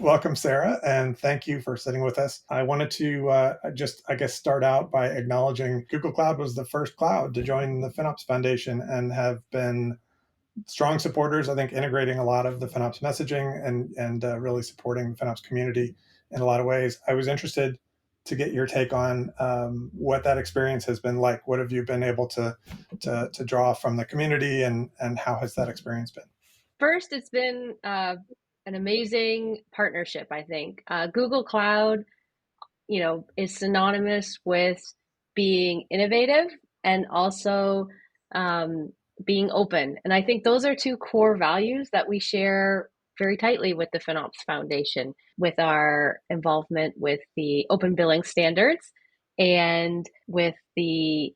Welcome, Sarah, and thank you for sitting with us. I wanted to start out by acknowledging Google Cloud was the first cloud to join the FinOps Foundation and have been strong supporters, I think, integrating a lot of the FinOps messaging and really supporting the FinOps community in a lot of ways. I was interested to get your take on what that experience has been like. What have you been able to draw from the community, and how has that experience been? First, it's been an amazing partnership, I think. Google Cloud, is synonymous with being innovative and also um, being open. And I think those are two core values that we share very tightly with the FinOps Foundation, with our involvement with the open billing standards and with the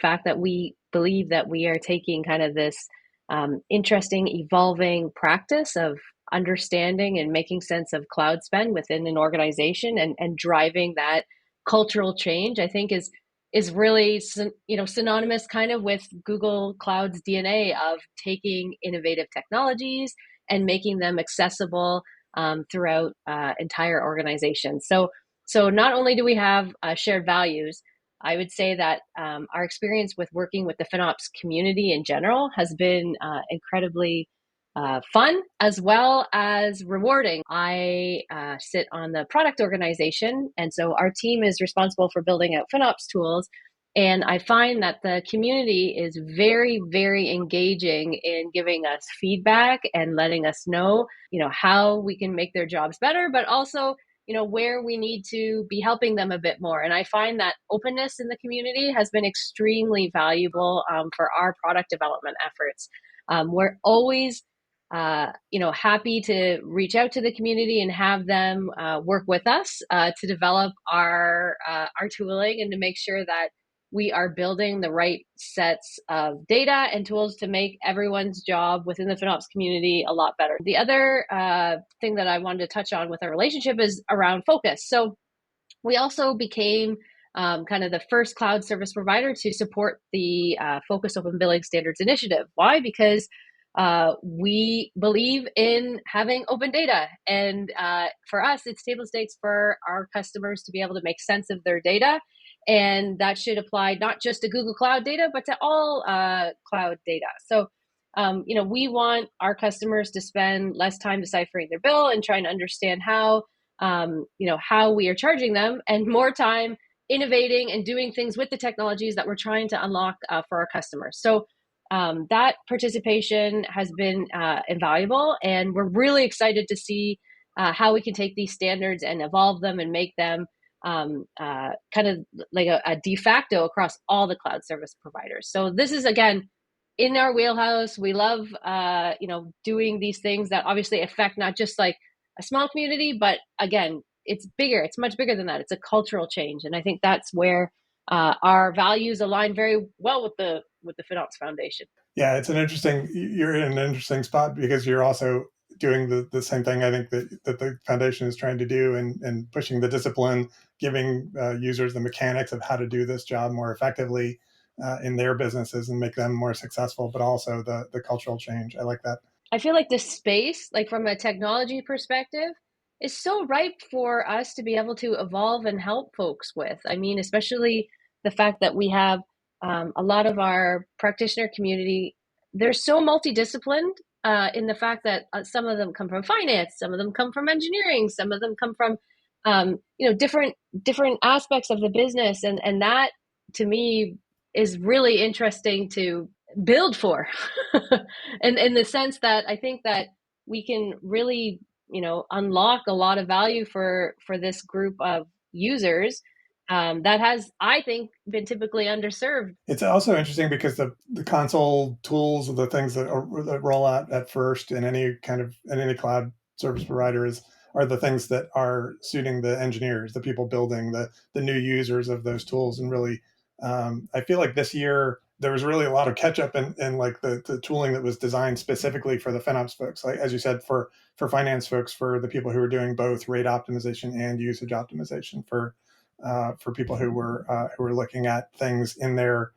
fact that we believe that we are taking kind of this interesting, evolving practice of understanding and making sense of cloud spend within an organization and driving that cultural change, I think is really synonymous kind of with Google Cloud's DNA of taking innovative technologies and making them accessible throughout entire organizations. So not only do we have shared values, I would say that our experience with working with the FinOps community in general has been incredibly fun as well as rewarding. I sit on the product organization, and so our team is responsible for building out FinOps tools. And I find that the community is very, very engaging in giving us feedback and letting us know, how we can make their jobs better, but also, where we need to be helping them a bit more. And I find that openness in the community has been extremely valuable for our product development efforts. We're always happy to reach out to the community and have them work with us to develop our tooling and to make sure that we are building the right sets of data and tools to make everyone's job within the FinOps community a lot better. The other thing that I wanted to touch on with our relationship is around focus. So we also became kind of the first cloud service provider to support the Focus Open Billing Standards initiative. Why? Because we believe in having open data. And for us, it's table stakes for our customers to be able to make sense of their data. And that should apply not just to Google Cloud data, but to all cloud data. So, we want our customers to spend less time deciphering their bill and trying to understand how we are charging them, and more time innovating and doing things with the technologies that we're trying to unlock for our customers. So that participation has been invaluable, and we're really excited to see how we can take these standards and evolve them and make them kind of like a de facto across all the cloud service providers. So this is, again, in our wheelhouse. We love doing these things that obviously affect not just like a small community, but again, it's bigger. It's much bigger than that. It's a cultural change, and I think that's where our values align very well with the FinOps Foundation. Yeah, you're in an interesting spot because you're also doing the same thing I think that the foundation is trying to do, and pushing the discipline, giving users the mechanics of how to do this job more effectively in their businesses and make them more successful, but also the cultural change. I like that. I feel like this space, like from a technology perspective, is so ripe for us to be able to evolve and help folks with. I mean, especially the fact that we have a lot of our practitioner community, they're so multidisciplined in the fact that some of them come from finance, some of them come from engineering, some of them come from different aspects of the business, and that to me is really interesting to build for. And in the sense that I think that we can really, unlock a lot of value for this group of users that has, I think, been typically underserved. It's also interesting because the console tools are the things that roll out at first in any cloud service provider are the things that are suiting the engineers, the people building, the new users of those tools. And really, I feel like this year there was really a lot of catch up in like the tooling that was designed specifically for the FinOps folks. Like as you said, for finance folks, for the people who are doing both rate optimization and usage optimization, for people who were looking at things in their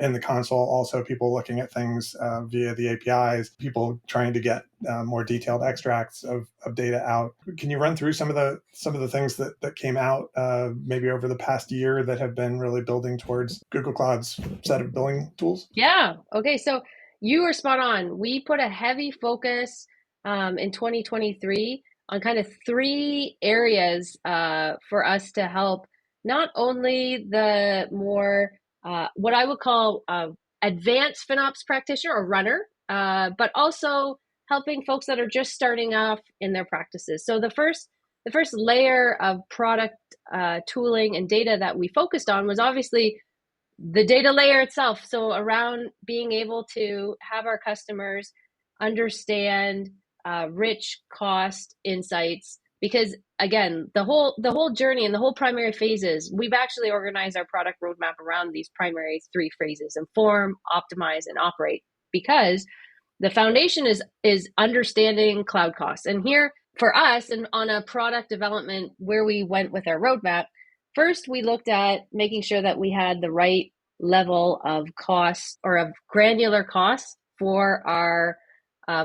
in the console. Also, people looking at things via the APIs, people trying to get more detailed extracts of data out. Can you run through some of the things that came out maybe over the past year that have been really building towards Google Cloud's set of billing tools? Yeah. Okay. So you were spot on. We put a heavy focus in 2023 on kind of three areas for us to help not only the more what I would call advanced FinOps practitioner or runner, but also helping folks that are just starting off in their practices. So the first layer of product tooling and data that we focused on was obviously the data layer itself. So around being able to have our customers understand rich cost insights, because again, the whole journey and the whole primary phases, we've actually organized our product roadmap around these primary three phases: inform, optimize, and operate, because the foundation is understanding cloud costs. And here for us, and on a product development where we went with our roadmap, first we looked at making sure that we had the right level of cost or of granular costs for our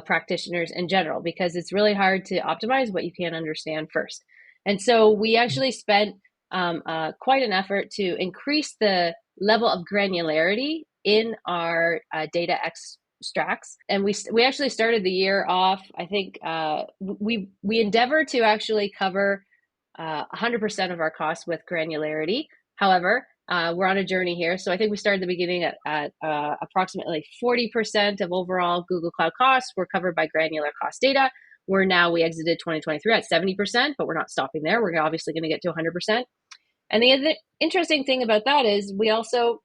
practitioners in general, because it's really hard to optimize what you can't understand first. And so we actually spent quite an effort to increase the level of granularity in our data extracts. And we actually started the year off, I think we endeavored to actually cover 100% of our costs with granularity. However, we're on a journey here. So I think we started the beginning at approximately 40% of overall Google Cloud costs were covered by granular cost data. We exited 2023 at 70%, but we're not stopping there. We're obviously going to get to 100%. And the interesting thing about that is we also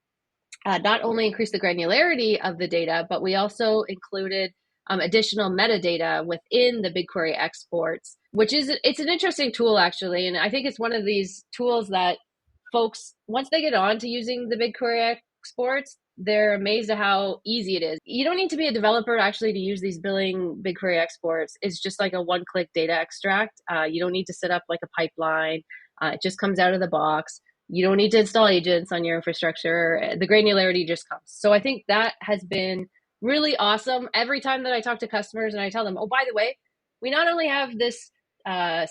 not only increased the granularity of the data, but we also included additional metadata within the BigQuery exports, it's an interesting tool actually. And I think it's one of these tools that folks, once they get on to using the BigQuery exports, they're amazed at how easy it is. You don't need to be a developer actually to use these billing BigQuery exports. It's just like a one-click data extract. You don't need to set up like a pipeline. It just comes out of the box. You don't need to install agents on your infrastructure. The granularity just comes. So I think that has been really awesome. Every time that I talk to customers and I tell them, oh, by the way, we not only have this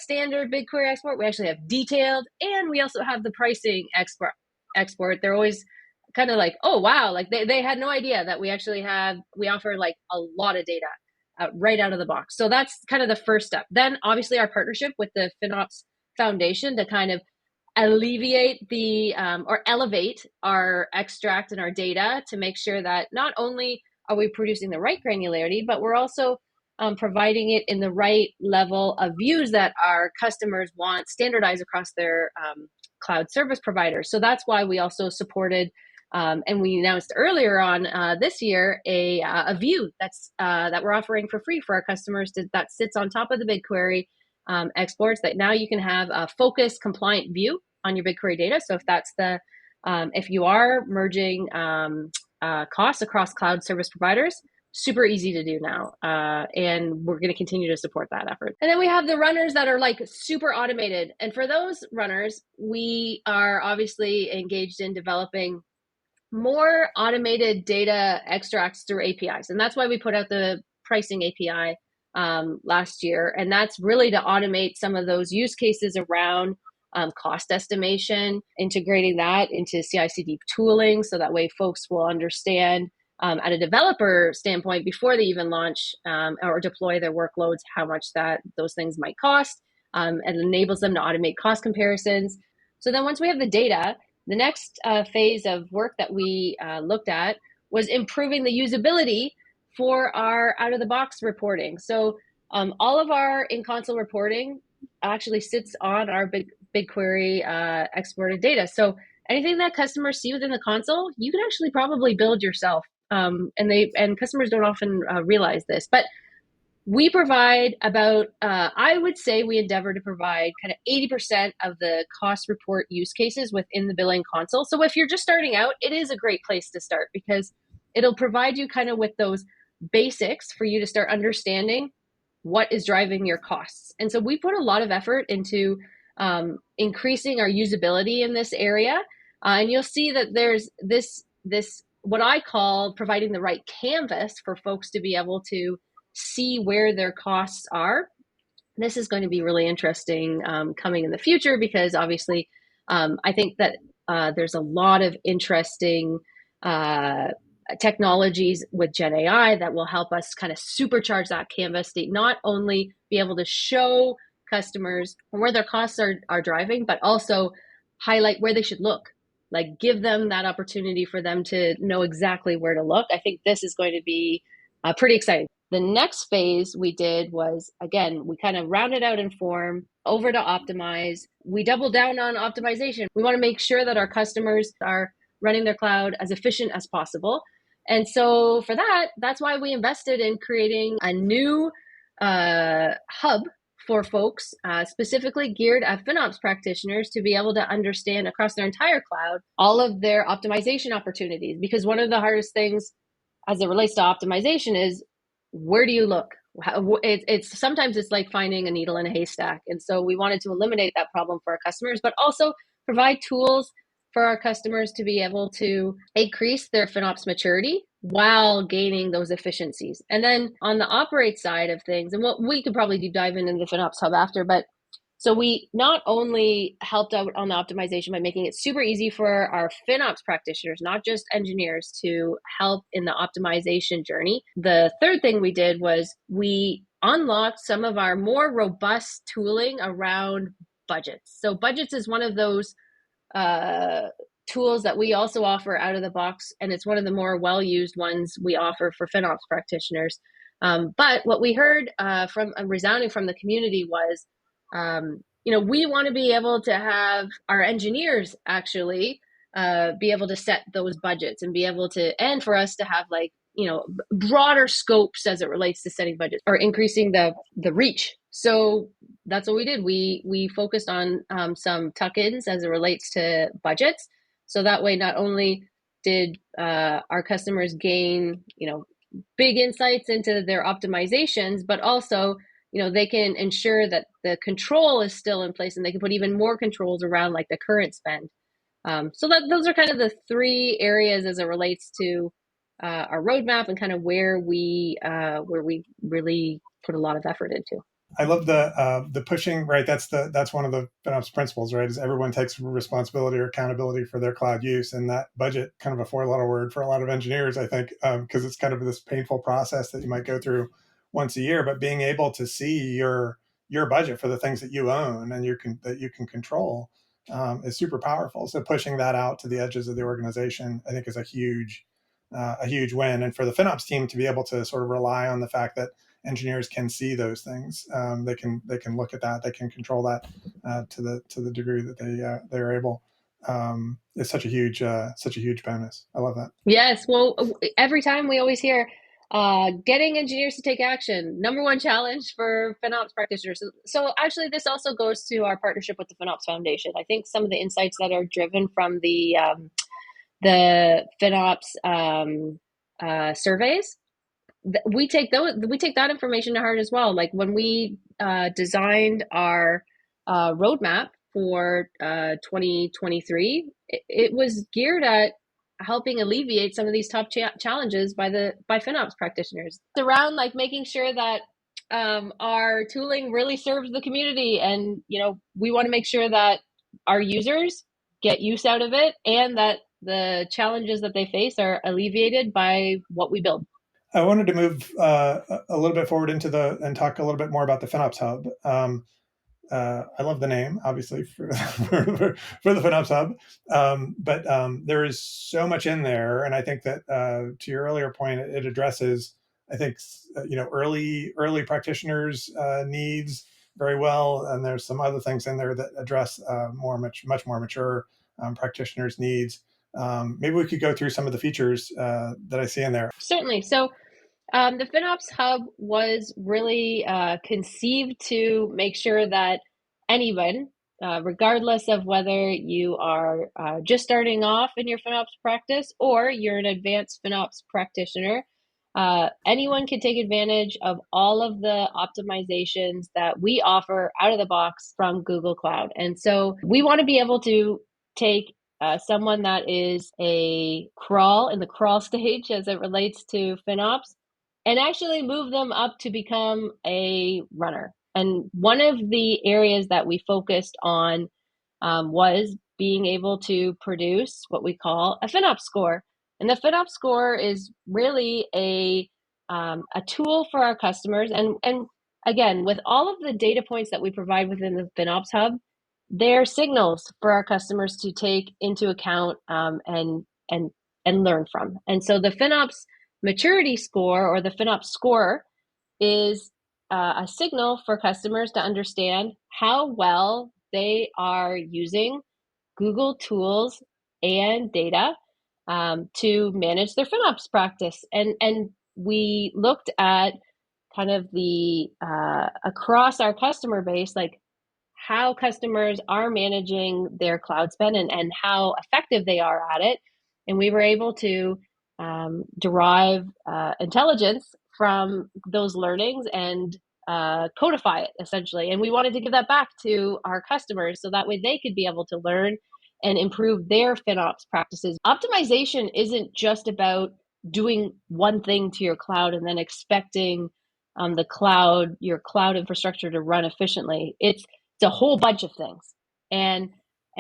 standard BigQuery export, we actually have detailed, and we also have the pricing export. They're always kind of like, oh, wow, like they had no idea that we offer like a lot of data right out of the box. So that's kind of the first step. Then obviously our partnership with the FinOps Foundation to kind of alleviate or elevate our extract and our data to make sure that not only are we producing the right granularity, but we're also providing it in the right level of views that our customers want standardized across their cloud service providers. So that's why we also supported, and we announced earlier on this year, a view that we're offering for free for our customers that sits on top of the BigQuery exports, that now you can have a focused compliant view on your BigQuery data. So if you are merging costs across cloud service providers, super easy to do now. And we're going to continue to support that effort. And then we have the runners that are like super automated. And for those runners, we are obviously engaged in developing more automated data extracts through APIs. And that's why we put out the pricing API last year. And that's really to automate some of those use cases around cost estimation, integrating that into CI/CD tooling, so that way folks will understand at a developer standpoint before they even launch or deploy their workloads how much those things might cost, and enables them to automate cost comparisons. So then once we have the data, the next phase of work that we looked at was improving the usability for our out-of-the-box reporting. So all of our in-console reporting actually sits on our BigQuery exported data. So anything that customers see within the console, you can actually probably build yourself. And customers don't often realize this, but we provide about, I would say we endeavor to provide kind of 80% of the cost report use cases within the billing console. So if you're just starting out, it is a great place to start, because it'll provide you kind of with those basics for you to start understanding what is driving your costs. And so we put a lot of effort into increasing our usability in this area. And you'll see that there's this what I call providing the right canvas for folks to be able to see where their costs are. This is going to be really interesting coming in the future, because obviously I think that there's a lot of interesting uh, technologies with Gen AI that will help us kind of supercharge that canvas to not only be able to show customers where their costs are driving, but also highlight where they should look, like give them that opportunity for them to know exactly where to look. I think this is going to be pretty exciting. The next phase we did was, again, we kind of rounded out Inform over to Optimize. We doubled down on optimization. We want to make sure that our customers are running their cloud as efficient as possible. And so for that, that's why we invested in creating a new hub for folks specifically geared at FinOps practitioners to be able to understand across their entire cloud all of their optimization opportunities. Because one of the hardest things as it relates to optimization is, where do you look? It's sometimes it's like finding a needle in a haystack. And so we wanted to eliminate that problem for our customers, but also provide tools for our customers to be able to increase their FinOps maturity while gaining those efficiencies. And then on the operate side of things, and we could probably deep dive into the FinOps Hub after, but so we not only helped out on the optimization by making it super easy for our FinOps practitioners, not just engineers, to help in the optimization journey. The third thing we did was we unlocked some of our more robust tooling around budgets. So budgets is one of those tools that we also offer out of the box, and it's one of the more well-used ones we offer for FinOps practitioners. But what we heard from resounding from the community was, we want to be able to have our engineers actually be able to set those budgets and be able to, and for us to have broader scopes as it relates to setting budgets or increasing the reach. So that's what we did. We focused on some tuck-ins as it relates to budgets. So that way, not only did our customers gain, big insights into their optimizations, but also, they can ensure that the control is still in place, and they can put even more controls around like the current spend. So those are kind of the three areas as it relates to our roadmap and kind of where we really put a lot of effort into. I love the pushing, right? That's one of the FinOps principles, right? Is everyone takes responsibility or accountability for their cloud use, and that budget, kind of a four-letter word for a lot of engineers, I think, because it's kind of this painful process that you might go through once a year. But being able to see your budget for the things that you own and that you can control is super powerful. So pushing that out to the edges of the organization, I think, is a huge win. And for the FinOps team to be able to sort of rely on the fact that engineers can see those things, they can look at that, they can control that to the degree that they're able. Is such a huge bonus. I love that. Yes, well, every time we always hear getting engineers to take action, number one challenge for FinOps practitioners. So actually, this also goes to our partnership with the FinOps Foundation. I think some of the insights that are driven from the FinOps surveys, we take that information to heart as well. Like when we designed our roadmap for 2023, it was geared at helping alleviate some of these top challenges by FinOps practitioners. It's around like making sure that our tooling really serves the community, and we want to make sure that our users get use out of it, and that the challenges that they face are alleviated by what we build. I wanted to move a little bit forward and talk a little bit more about the FinOps Hub. I love the name, obviously, for the FinOps Hub, but there is so much in there, and I think that to your earlier point, it addresses, I think, early practitioners' needs very well, and there's some other things in there that address much more mature practitioners' needs. Maybe we could go through some of the features that I see in there. Certainly. So the FinOps Hub was really conceived to make sure that anyone, regardless of whether you are just starting off in your FinOps practice or you're an advanced FinOps practitioner, anyone can take advantage of all of the optimizations that we offer out of the box from Google Cloud. And so we want to be able to take someone that is a crawl in the crawl stage as it relates to FinOps, and actually move them up to become a runner. And one of the areas that we focused on was being able to produce what we call a FinOps score. And the FinOps score is really a tool for our customers. And again, with all of the data points that we provide within the FinOps Hub, they're signals for our customers to take into account and learn from. And so the FinOps maturity score, or the FinOps score, is a signal for customers to understand how well they are using Google tools and data to manage their FinOps practice. And we looked at kind of the across our customer base, like how customers are managing their cloud spend and how effective they are at it. And we were able to derive intelligence from those learnings and codify it essentially. And we wanted to give that back to our customers so that way they could be able to learn and improve their FinOps practices. Optimization isn't just about doing one thing to your cloud and then expecting your cloud infrastructure to run efficiently. It's a whole bunch of things. And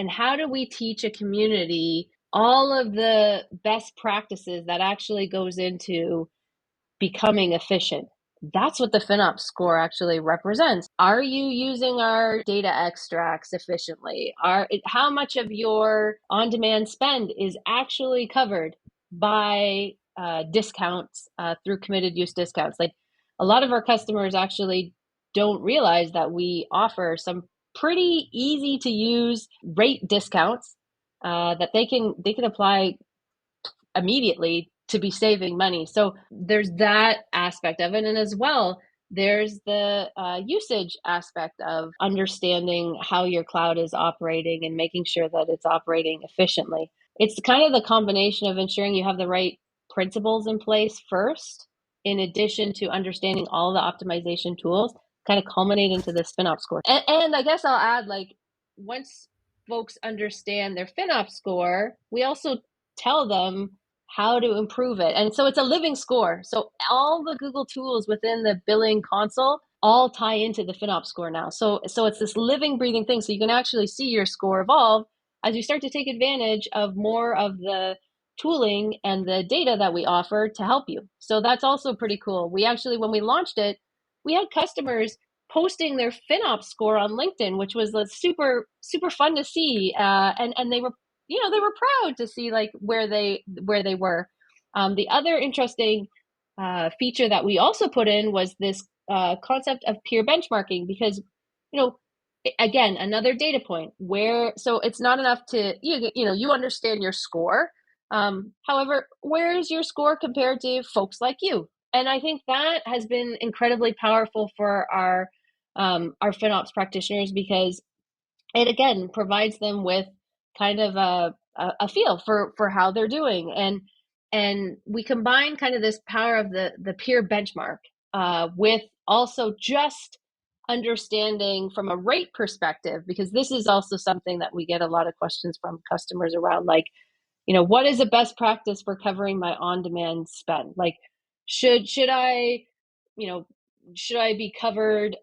how do we teach a community all of the best practices that actually goes into becoming efficient? That's what the FinOps score actually represents. Are you using our data extracts efficiently? How much of your on-demand spend is actually covered by discounts through committed use discounts? Like, a lot of our customers actually don't realize that we offer some pretty easy to use rate discounts that they can apply immediately to be saving money. So there's that aspect of it. And as well, there's the usage aspect of understanding how your cloud is operating and making sure that it's operating efficiently. It's kind of the combination of ensuring you have the right principles in place first, in addition to understanding all the optimization tools, kind of culminate into this FinOps score. And I guess I'll add, like, once folks understand their FinOps score, we also tell them how to improve it. And so it's a living score. So all the Google tools within the billing console all tie into the FinOps score now. So it's this living, breathing thing. So you can actually see your score evolve as you start to take advantage of more of the tooling and the data that we offer to help you. So that's also pretty cool. We actually, when we launched it, we had customers posting their FinOps score on LinkedIn, which was super, super fun to see. And they were, they were proud to see like where they were. The other interesting feature that we also put in was this concept of peer benchmarking, because, again, another data point so it's not enough to, you understand your score. However, where is your score compared to folks like you? And I think that has been incredibly powerful for our FinOps practitioners, because it again provides them with kind of a feel for how they're doing. And we combine kind of this power of the peer benchmark with also just understanding from a rate perspective, because this is also something that we get a lot of questions from customers around, like, what is a best practice for covering my on-demand spend? Like, should I, should I be covered?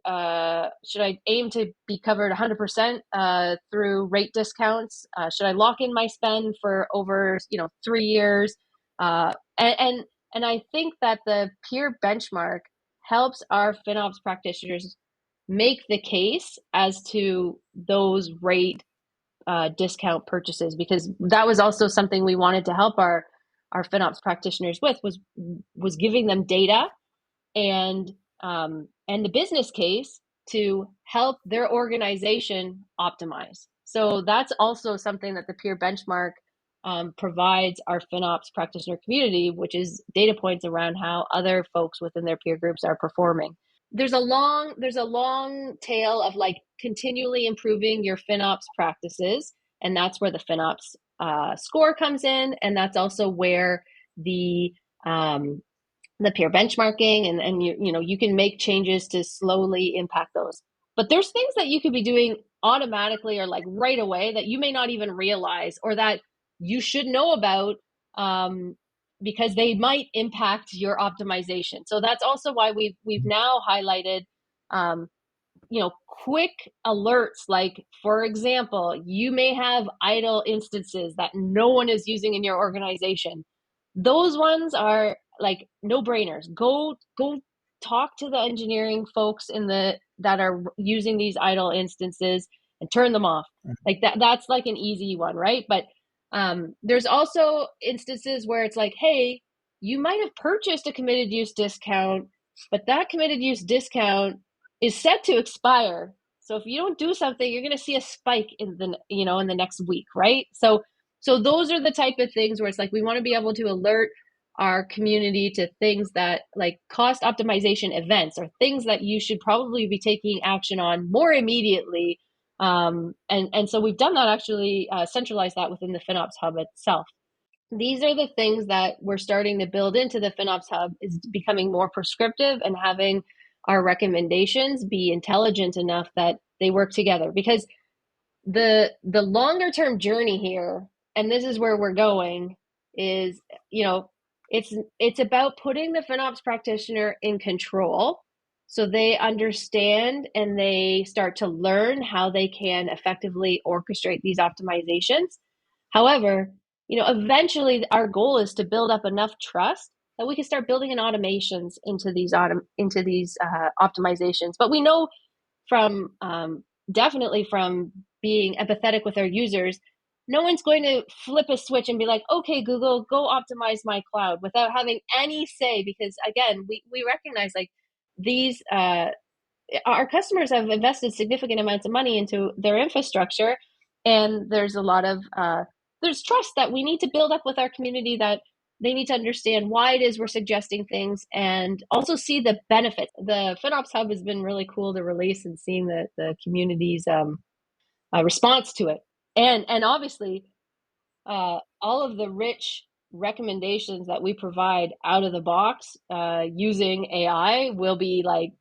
Should I aim to be covered 100% through rate discounts? Should I lock in my spend for over 3 years? And I think that the peer benchmark helps our FinOps practitioners make the case as to those rate discount purchases, because that was also something we wanted to help our FinOps practitioners with, was giving them data and the business case to help their organization optimize. So that's also something that the peer benchmark provides our FinOps practitioner community, which is data points around how other folks within their peer groups are performing. There's a long tail of like continually improving your FinOps practices, and that's where the FinOps score comes in, and that's also where the peer benchmarking and you can make changes to slowly impact those. But there's things that you could be doing automatically or like right away that you may not even realize, or that you should know about, because they might impact your optimization. So that's also why we've now highlighted, quick alerts. Like, for example, you may have idle instances that no one is using in your organization. Those ones are like no brainers. Go talk to the engineering folks that are using these idle instances and turn them off. Like that's like an easy one, right? But there's also instances where it's like, hey, you might have purchased a committed use discount, but that committed use discount is set to expire. So if you don't do something, you're going to see a spike in the next week, right? So those are the type of things where it's like we want to be able to alert our community to things that like cost optimization events or things that you should probably be taking action on more immediately. And so we've done that, actually centralize that within the FinOps Hub itself. These are the things that we're starting to build into the FinOps Hub, is becoming more prescriptive and having our recommendations be intelligent enough that they work together. Because the longer term journey here, and this is where we're going, is it's about putting the FinOps practitioner in control, so they understand and they start to learn how they can effectively orchestrate these optimizations. However, eventually our goal is to build up enough trust that we can start building in automations into these optimizations. But we know from definitely from being empathetic with our users, no one's going to flip a switch and be like, okay, Google, go optimize my cloud, without having any say. Because again, we recognize like these our customers have invested significant amounts of money into their infrastructure, and there's a lot of there's trust that we need to build up with our community, that they need to understand why it is we're suggesting things and also see the benefits. The FinOps Hub has been really cool to release, and seeing the community's response to it. And obviously, all of the rich recommendations that we provide out of the box using AI will be like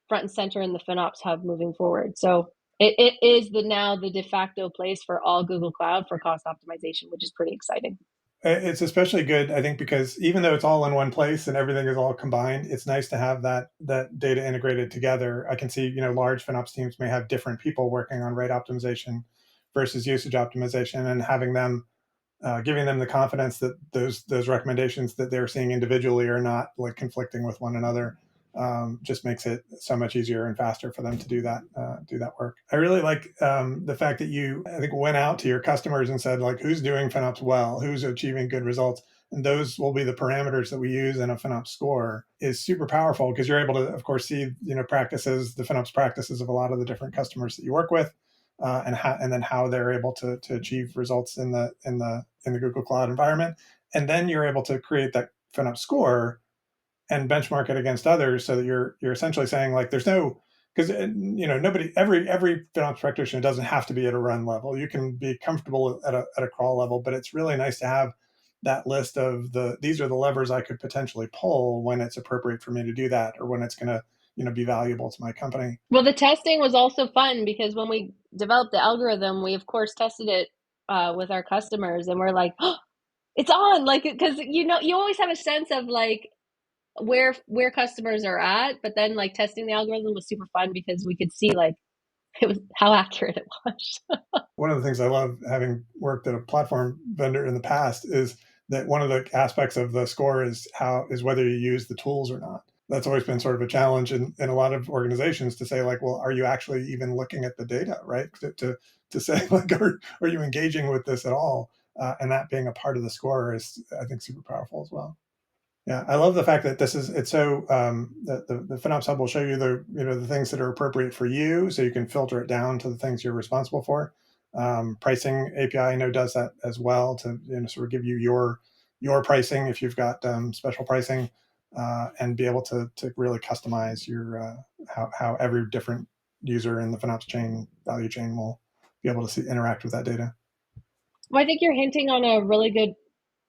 front and center in the FinOps Hub moving forward. So it is now the de facto place for all Google Cloud for cost optimization, which is pretty exciting. It's especially good, I think, because even though it's all in one place and everything is all combined, it's nice to have that data integrated together. I can see, large FinOps teams may have different people working on rate optimization versus usage optimization, and having them giving them the confidence that those recommendations that they're seeing individually are not like conflicting with one another, just makes it so much easier and faster for them to do that work. I really like the fact that you, I think, went out to your customers and said, like, who's doing FinOps well, who's achieving good results, and those will be the parameters that we use in a FinOps score. Is super powerful, because you're able to, of course, see practices, the FinOps practices of a lot of the different customers that you work with, and then how they're able to achieve results in the Google Cloud environment, and then you're able to create that FinOps score and benchmark it against others, so that you're essentially saying, like, there's no, because nobody, every FinOps practitioner doesn't have to be at a run level. You can be comfortable at a crawl level, but it's really nice to have that list of these are the levers I could potentially pull when it's appropriate for me to do that, or when it's going to be valuable to my company. Well, the testing was also fun, because when we developed the algorithm, we of course tested it with our customers, and we're like, oh, it's on, like, because you always have a sense of like where customers are at, but then like testing the algorithm was super fun, because we could see like it was how accurate it was. One of the things I love, having worked at a platform vendor in the past, is that one of the aspects of the score is whether you use the tools or not. That's always been sort of a challenge in a lot of organizations, to say, like, well, are you actually even looking at the data, right? To say, like, are you engaging with this at all? And that being a part of the score is, I think, super powerful as well. Yeah, I love the fact that it's so that the FinOps Hub will show you the things that are appropriate for you, so you can filter it down to the things you're responsible for. Pricing API, I know, does that as well, to sort of give you your pricing if you've got special pricing, and be able to really customize your how every different user in the FinOps value chain will be able to interact with that data. Well, I think you're hinting on a really good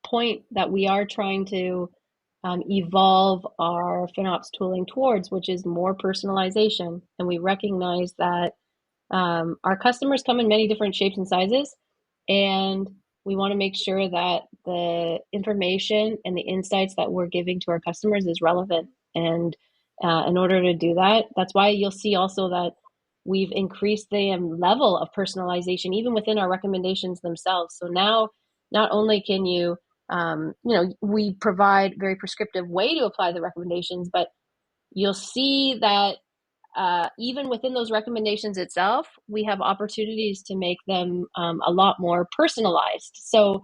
point that we are trying to evolve our FinOps tooling towards, which is more personalization. And we recognize that our customers come in many different shapes and sizes, and We want to make sure that the information and the insights that we're giving to our customers is relevant. And in order to do that, that's why you'll see also that we've increased the level of personalization even within our recommendations themselves. So now, not only can we provide very prescriptive way to apply the recommendations, but you'll see that even within those recommendations itself, we have opportunities to make them a lot more personalized. So,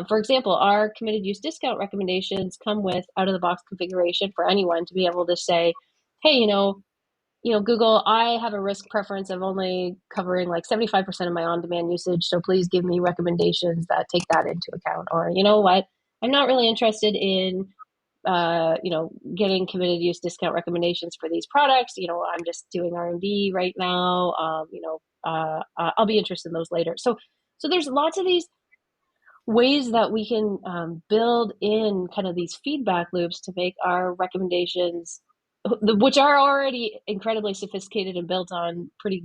for example, our committed use discount recommendations come with out of the box configuration for anyone to be able to say, hey, Google, I have a risk preference of only covering like 75% of my on-demand usage. So please give me recommendations that take that into account. Or, you know what, I'm not really interested in getting committed use discount recommendations for these products. I'm just doing R&D right now. I'll be interested in those later. So there's lots of these ways that we can build in kind of these feedback loops to make our recommendations, which are already incredibly sophisticated and built on pretty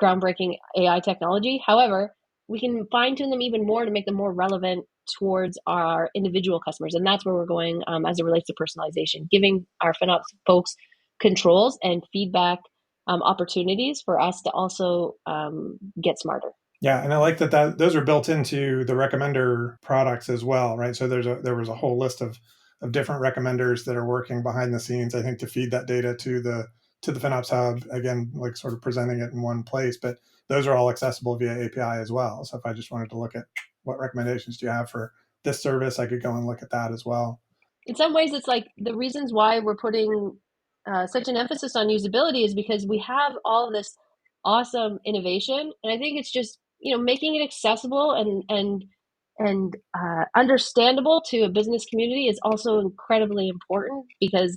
groundbreaking AI technology. However, we can fine tune them even more to make them more relevant towards our individual customers. And that's where we're going as it relates to personalization, giving our FinOps folks controls and feedback opportunities for us to also get smarter. Yeah, and I like that those are built into the recommender products as well, right? So there was a whole list of different recommenders that are working behind the scenes, I think, to feed that data to the FinOps Hub, again, like sort of presenting it in one place. But those are all accessible via API as well. So if I just wanted to look at what recommendations do you have for this service, I could go and look at that as well. In some ways, it's like the reasons why we're putting such an emphasis on usability is because we have all this awesome innovation, and I think it's just making it accessible and understandable to a business community is also incredibly important because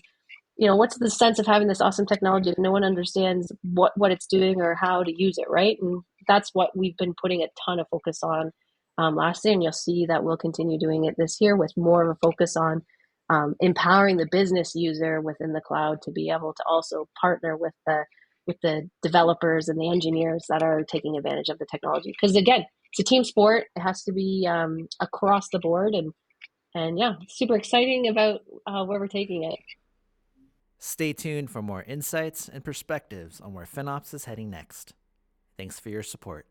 what's the sense of having this awesome technology if no one understands what it's doing or how to use it, right? And that's what we've been putting a ton of focus on last year, and you'll see that we'll continue doing it this year with more of a focus on empowering the business user within the cloud to be able to also partner with the developers and the engineers that are taking advantage of the technology. Because again, it's a team sport; it has to be across the board, and yeah, super exciting about where we're taking it. Stay tuned for more insights and perspectives on where FinOps is heading next. Thanks for your support.